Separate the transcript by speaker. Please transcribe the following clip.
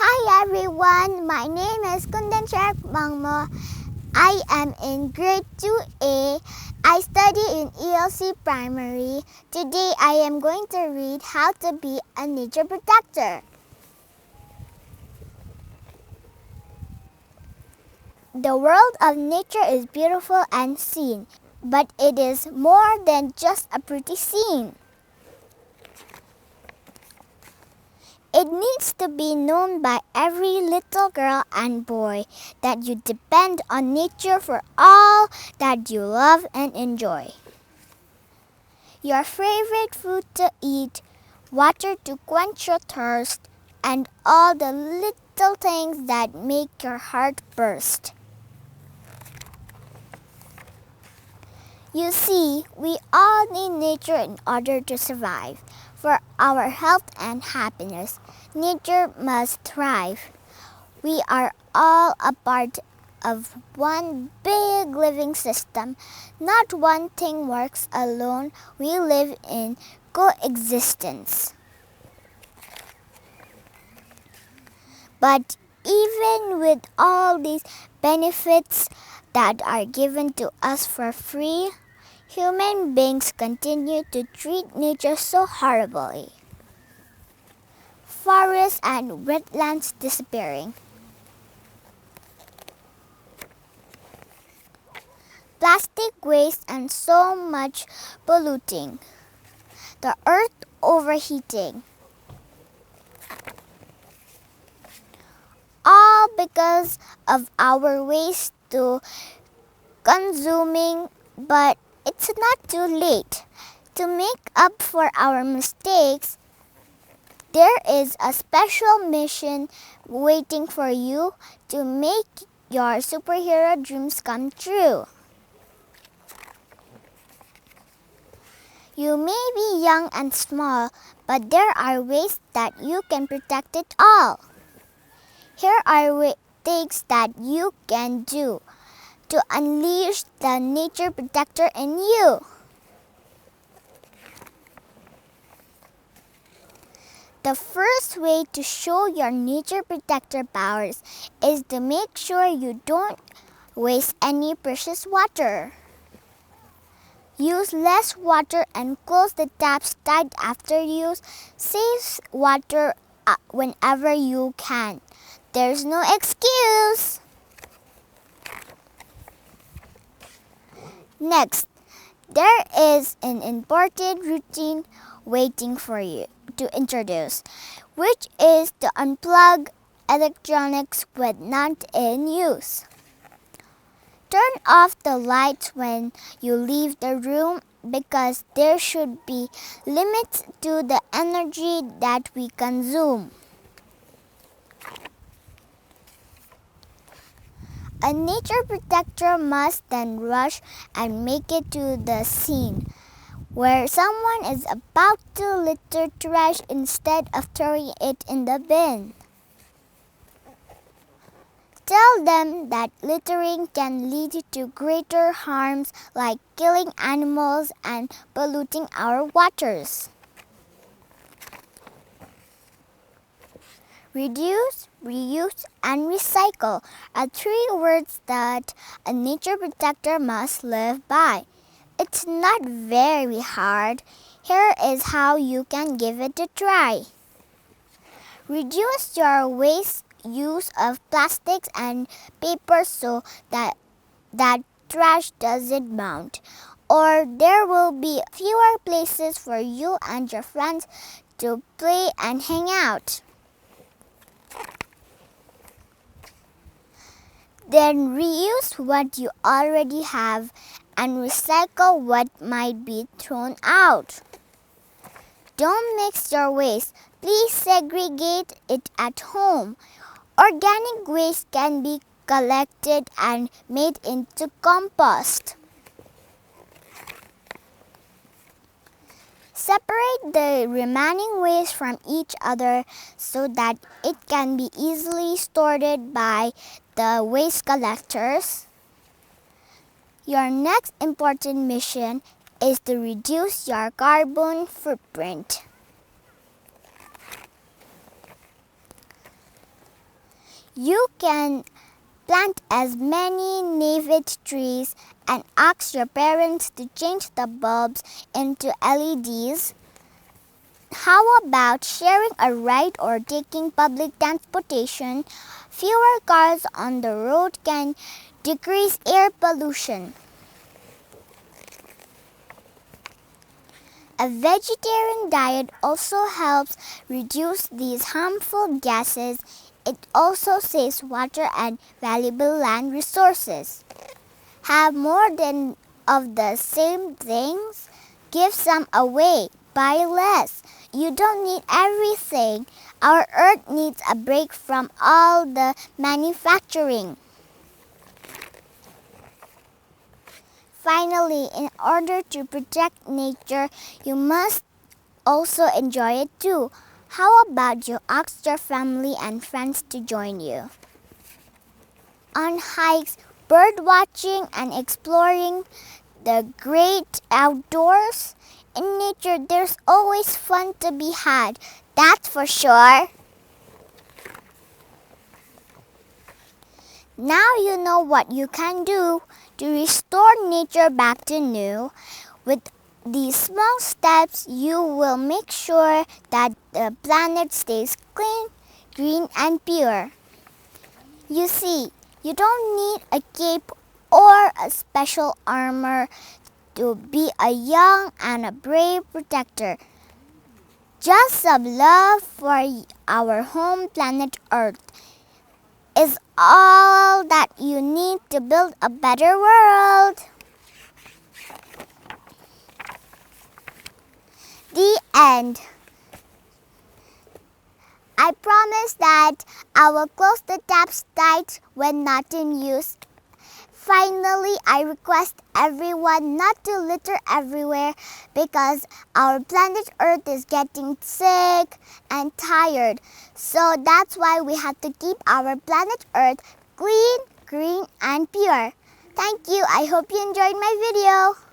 Speaker 1: Hi everyone, my name is Kundan Sharp Mangmo. I am in grade 2A. I study in ELC Primary. Today I am going to read How to Be a Nature Protector. The world of nature is beautiful and seen, but it is more than just a pretty scene. It needs to be known by every little girl and boy that you depend on nature for all that you love and enjoy. Your favorite food to eat, water to quench your thirst, and all the little things that make your heart burst. You see, we all need nature in order to survive. For our health and happiness, nature must thrive. We are all a part of one big living system. Not one thing works alone. We live in coexistence. But even with all these benefits that are given to us for free, human beings continue to treat nature so horribly. Forests and wetlands disappearing. Plastic waste and so much polluting. The earth overheating. All because of our waste to consuming, but it's not too late. To make up for our mistakes, there is a special mission waiting for you to make your superhero dreams come true. You may be young and small, but there are ways that you can protect it all. Here are things that you can do to unleash the nature protector in you. The first way to show your nature protector powers is to make sure you don't waste any precious water. Use less water and close the taps tight after use. Save water whenever you can. There's no excuse. Next, there is an important routine waiting for you to introduce, which is to unplug electronics when not in use. Turn off the lights when you leave the room because there should be limits to the energy that we consume. A nature protector must then rush and make it to the scene where someone is about to litter trash instead of throwing it in the bin. Tell them that littering can lead to greater harms like killing animals and polluting our waters. Reduce, reuse, and recycle are 3 words that a nature protector must live by. It's not very hard. Here is how you can give it a try. Reduce your waste use of plastics and paper so that trash doesn't mount, or there will be fewer places for you and your friends to play and hang out. Then reuse what you already have and recycle what might be thrown out. Don't mix your waste. Please segregate it at home. Organic waste can be collected and made into compost. Separate the remaining waste from each other so that it can be easily sorted by the waste collectors. Your next important mission is to reduce your carbon footprint. You can plant as many native trees and ask your parents to change the bulbs into LEDs. How about sharing a ride or taking public transportation? Fewer cars on the road can decrease air pollution. A vegetarian diet also helps reduce these harmful gases. It also saves water and valuable land resources. Have more than of the same things? Give some away. Buy less. You don't need everything. Our earth needs a break from all the manufacturing. Finally, in order to protect nature, you must also enjoy it too. How about you ask your family and friends to join you? On hikes, bird watching, and exploring the great outdoors. In nature, there's always fun to be had, that's for sure. Now you know what you can do to restore nature back to new. With these small steps, you will make sure that the planet stays clean, green, and pure. You see, you don't need a cape or a special armor to be a young and a brave protector. Just some love for our home planet Earth is all that you need to build a better world. The end. I promise that I will close the taps tight when not in use. Finally, I request everyone not to litter everywhere because our planet Earth is getting sick and tired. So that's why we have to keep our planet Earth clean, green, and pure. Thank you. I hope you enjoyed my video.